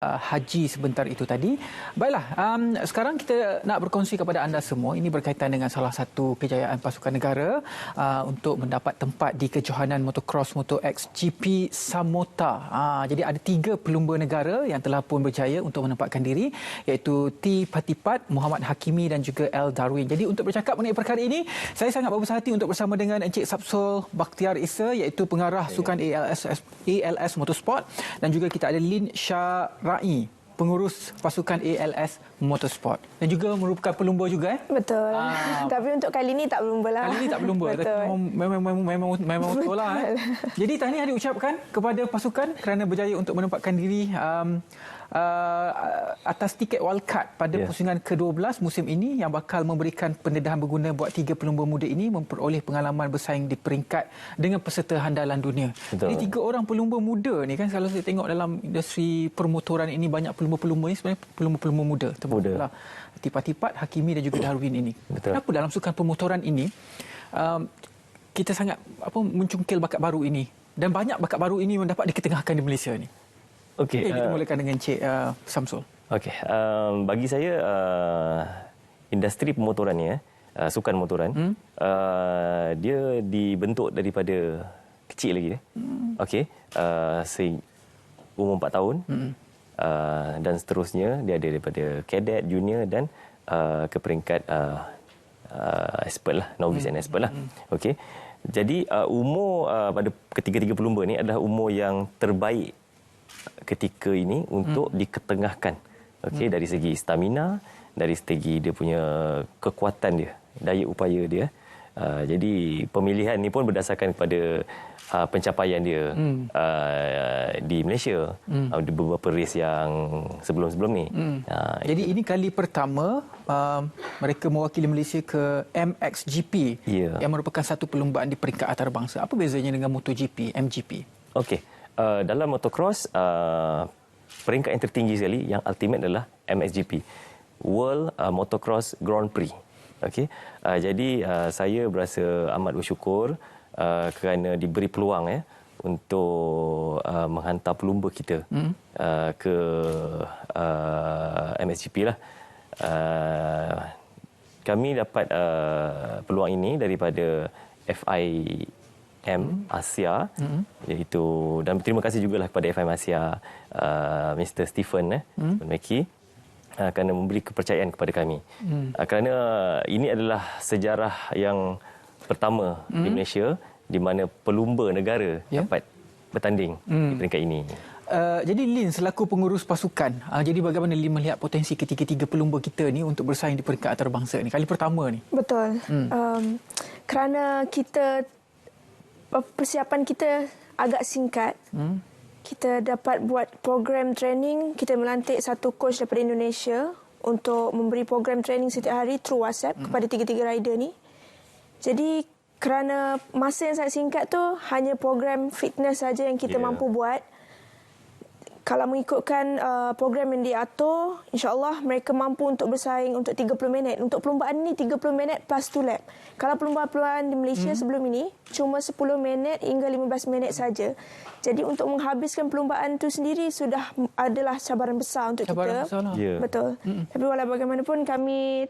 Haji sebentar itu tadi. Baiklah, sekarang kita nak berkongsi kepada anda semua. Ini berkaitan dengan salah satu kejayaan pasukan negara untuk mendapat tempat di kejohanan motocross Moto X GP Samota. Jadi ada 3 pelumba negara yang telah pun berjaya untuk menempatkan diri, iaitu T. Patipat, Muhammad Hakimi dan juga L. Darwin. Jadi untuk bercakap mengenai perkara ini, saya sangat berbesar hati untuk bersama dengan Encik Sapsul Bakhtiar Issa, iaitu pengarah sukan ALS Motorsport, dan juga kita ada Lin Syara'i, pengurus pasukan ALS Motorsport, dan juga merupakan pelumba juga. Betul. Tapi untuk kali ini tak berlumba lah. Kali ini tak berlumba. Memang betul lah. Jadi tahniah diucapkan kepada pasukan kerana berjaya untuk menempatkan diri atas tiket wildcard pada pusingan ke-12 musim ini, yang bakal memberikan pendedahan berguna buat 3 pelumba muda ini memperoleh pengalaman bersaing di peringkat dengan peserta handalan dunia. Betul. Jadi 3 orang pelumba muda ni kan, kalau saya tengok dalam industri permotoran ini, banyak pelumba-pelumba ni sebenarnya pelumba-pelumba muda. Muda. Tipat-Tipat, Hakimi dan juga Darwin ini. Betul. Kenapa dalam sukan permotoran ini kita sangat mencungkil bakat baru ini, dan banyak bakat baru ini mendapat diketengahkan di Malaysia ni? Okey, kita mulakan dengan Encik Samsul. Okey, bagi saya industri pemotoran ni, sukan motoran, dia dibentuk daripada kecil lagi. Okey, umur 4 tahun dan seterusnya, dia ada daripada cadet, junior dan ke peringkat expert lah, novice and expert lah. Okey, jadi umur pada ketiga-tiga pelumba ni adalah umur yang terbaik ketika ini untuk diketengahkan. Okey, dari segi stamina, dari segi dia punya kekuatan dia, daya upaya dia. Jadi pemilihan ni pun berdasarkan kepada pencapaian dia di Malaysia, di beberapa race yang sebelum-sebelum ni. Jadi ini kali pertama mereka mewakili Malaysia ke MXGP, yang merupakan satu perlumbaan di peringkat antarabangsa. Apa bezanya dengan MotoGP, MGP? Okey, dalam motocross, peringkat yang tertinggi sekali, yang ultimate adalah MXGP, World Motocross Grand Prix. Okey, jadi saya berasa amat bersyukur kerana diberi peluang untuk menghantar pelumba kita ke MXGP lah. Kami dapat peluang ini daripada FIM Asia, iaitu, dan terima kasih jugalah kepada FIM Asia, Mr. Stephen Meki, kerana memberi kepercayaan kepada kami. Kerana ini adalah sejarah yang pertama di Malaysia di mana pelumba negara dapat bertanding di peringkat ini. Jadi Lin selaku pengurus pasukan, jadi bagaimana Lin melihat potensi ketiga-tiga pelumba kita ni untuk bersaing di peringkat antarabangsa ni kali pertama ni? Betul. Kerana persiapan kita agak singkat. Kita dapat buat program training. Kita melantik satu coach daripada Indonesia untuk memberi program training setiap hari through WhatsApp kepada 3 rider ni. Jadi kerana masa yang sangat singkat tu, hanya program fitness saja yang kita mampu buat. Kalau mengikutkan program yang diatur, insya-Allah mereka mampu untuk bersaing untuk 30 minit. Untuk perlumbaan ni 30 minit plus 2 lap. Kalau perlumbaan di Malaysia sebelum ini cuma 10 minit hingga 15 minit saja. Jadi untuk menghabiskan perlumbaan itu sendiri sudah adalah cabaran besar untuk kita. Besar lah. Betul. Tapi walau bagaimanapun kami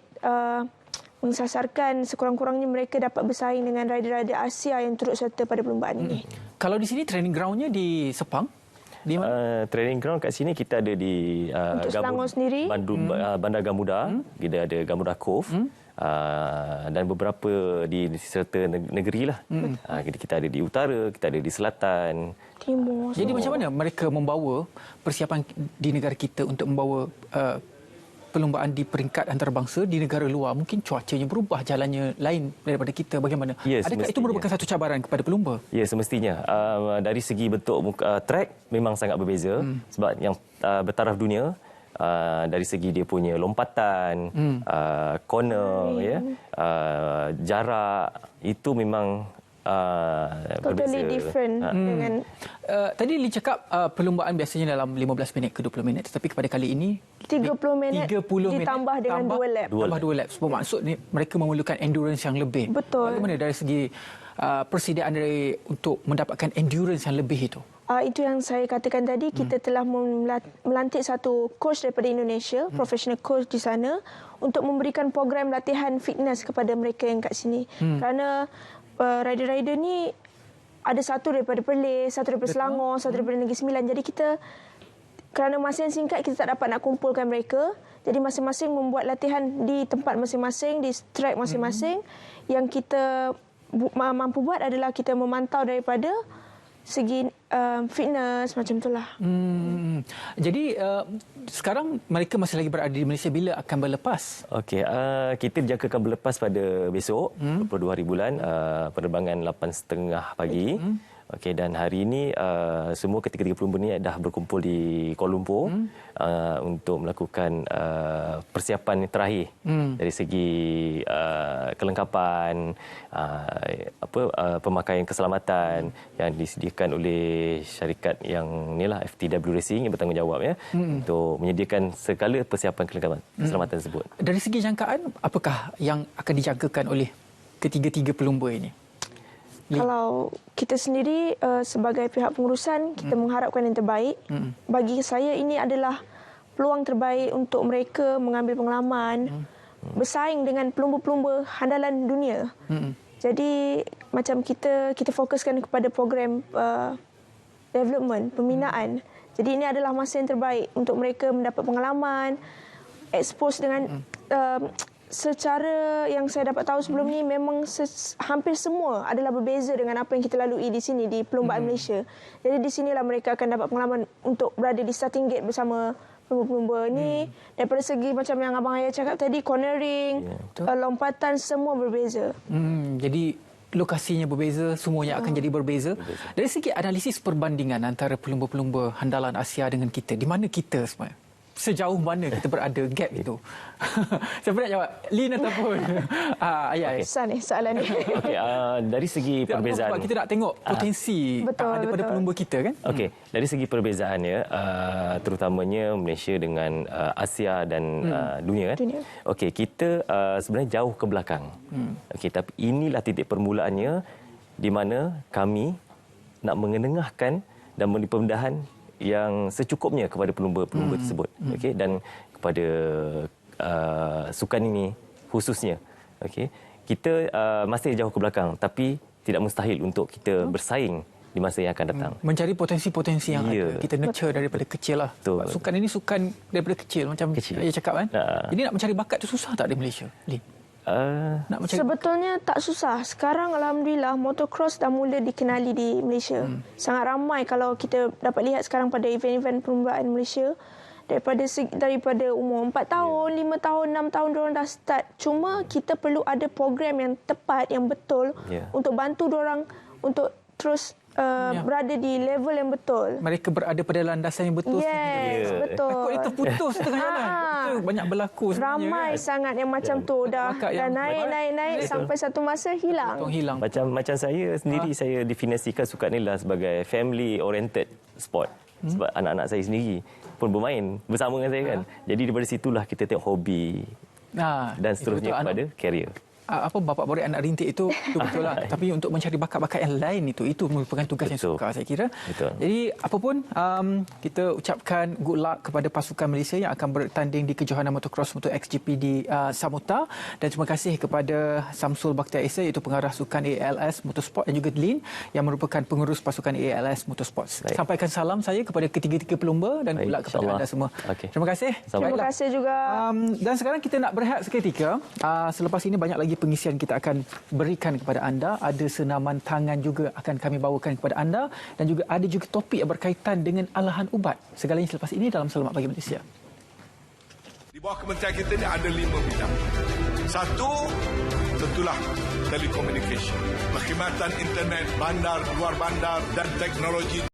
mengsasarkan sekurang-kurangnya mereka dapat bersaing dengan rider-rider Asia yang turut serta pada perlumbaan ini. Kalau di sini training groundnya di Sepang? Di mana? Training ground kat sini kita ada di Selangor sendiri, Bandar Gamuda, kita ada Gamuda Cove, dan beberapa di serta negeri lah. Kita ada di utara, kita ada di selatan, timur. Jadi macam mana mereka membawa persiapan di negara kita untuk membawa perlumbaan di peringkat antarabangsa di negara luar? Mungkin cuacanya berubah, jalannya lain daripada kita. Bagaimana? Adakah itu merupakan satu cabaran kepada pelumba? Ya, semestinya. Dari segi bentuk track memang sangat berbeza. Sebab yang bertaraf dunia, dari segi dia punya lompatan, corner, jarak, itu memang totally berbeza. Different dengan tadi Li cakap perlumbaan biasanya dalam 15 minit ke 20 minit, tetapi kepada kali ini 30 minit ditambah dengan 2 lap. Tambah 2 lap. Sebab maksud ni mereka memerlukan endurance yang lebih. Betul. Bagaimana dari segi persediaan untuk mendapatkan endurance yang lebih itu? Itu yang saya katakan tadi, kita telah melantik satu coach daripada Indonesia, professional coach di sana, untuk memberikan program latihan fitness kepada mereka yang kat sini. Kerana rider-rider ni ada satu daripada Perlis, satu daripada Selangor, satu daripada Negeri Sembilan. Jadi kita, kerana masa yang singkat, kita tak dapat nak kumpulkan mereka. Jadi masing-masing membuat latihan di tempat masing-masing, di track masing-masing. Yang kita mampu buat adalah kita memantau daripada segi fitness macam itulah. Jadi sekarang mereka masih lagi berada di Malaysia, bila akan berlepas? Okey, kita dijangkakan berlepas pada besok 22 hari bulan, penerbangan 8.30 pagi. Okey, dan hari ini semua ketiga-tiga pelumba ni dah berkumpul di Kuala Lumpur untuk melakukan persiapan terakhir dari segi kelengkapan, pemakaian keselamatan yang disediakan oleh syarikat yang inilah FTW Racing yang bertanggungjawab ya untuk menyediakan segala persiapan kelengkapan keselamatan tersebut. Dari segi jangkaan, apakah yang akan dijangkakan oleh ketiga-tiga pelumba ini? Kalau kita sendiri sebagai pihak pengurusan, kita mengharapkan yang terbaik. Bagi saya ini adalah peluang terbaik untuk mereka mengambil pengalaman, bersaing dengan pelumba-pelumba handalan dunia. Jadi macam kita fokuskan kepada program development, pembinaan. Jadi ini adalah masa yang terbaik untuk mereka mendapat pengalaman, expose dengan secara yang saya dapat tahu sebelum ni, memang hampir semua adalah berbeza dengan apa yang kita lalui di sini, di perlumbaan Malaysia. Jadi di sinilah mereka akan dapat pengalaman untuk berada di starting gate bersama pelumba-pelumba ni. Daripada segi macam yang Abang Ayah cakap tadi, cornering, lompatan, semua berbeza. Jadi lokasinya berbeza, semuanya akan jadi berbeza. Dari segi analisis perbandingan antara pelumba-pelumba handalan Asia dengan kita, di mana kita sebenarnya? Sejauh mana kita berada gap itu? Siapa nak jawab? Lin ataupun Ayah? Okay. Susah ni soalan ni. Okay, dari segi perbezaan, kita nak tengok potensi ada pada pelumba kita kan? Okey, dari segi perbezaannya, terutamanya Malaysia dengan Asia dan dunia kan? Okey, kita sebenarnya jauh ke belakang. Okey, tapi inilah titik permulaannya di mana kami nak mengenengahkan dan memberi pembedahan yang secukupnya kepada pelumba-pelumba tersebut. Okey, dan kepada sukan ini khususnya. Okey, kita masih jauh ke belakang, tapi tidak mustahil untuk kita bersaing di masa yang akan datang. Mencari potensi-potensi yang ada. Kita nurture daripada kecil lah. Sukan ini sukan daripada kecil, macam saya cakap kan. Jadi nak mencari bakat tu susah tak di Malaysia, Lin? Sebetulnya tak susah. Sekarang Alhamdulillah motocross dah mula dikenali di Malaysia. Sangat ramai kalau kita dapat lihat sekarang pada event-event perlombaan Malaysia. Daripada umur 4 tahun, 5 tahun, 6 tahun diorang dah start. Cuma kita perlu ada program yang tepat, yang betul untuk bantu diorang untuk terus berada di level yang betul. Mereka berada pada landasan yang betul. Yes, betul. Takut dia terputus tengah jalan. Itu banyak berlaku sebenarnya. Ramai sangat yang macam tu. Dah naik sampai satu masa hilang. Macam saya sendiri, saya definisikan sukan ni lah sebagai family oriented sport. Sebab anak-anak saya sendiri pun bermain bersama dengan saya kan. Jadi daripada situlah kita tengok hobi dan seterusnya kepada career. Bapa borak anak rintik itu betul lah. Tapi untuk mencari bakat-bakat yang lain itu merupakan tugas yang sukar saya kira. Jadi apapun kita ucapkan good luck kepada pasukan Malaysia yang akan bertanding di kejohanan motocross Moto XGP di Samuta, dan terima kasih kepada Samsul Bakhtiar Esa, iaitu pengarah sukan ALS Motorsport, dan juga Lin yang merupakan pengurus pasukan ALS Motorsport. Sampaikan salam saya kepada ketiga-tiga pelumba dan good luck kepada anda semua. Terima kasih. Terima kasih juga. Dan sekarang kita nak berehat seketika. Selepas ini banyak lagi pengisian kita akan berikan kepada anda. Ada senaman tangan juga akan kami bawakan kepada anda, dan juga ada juga topik yang berkaitan dengan alahan ubat. Segalanya selepas ini dalam Selamat Pagi Malaysia. Di bawah kementerian kita ni ada 5 bidang. Satu, tentulah telekomunikasi, perkhidmatan internet, bandar, luar bandar dan teknologi.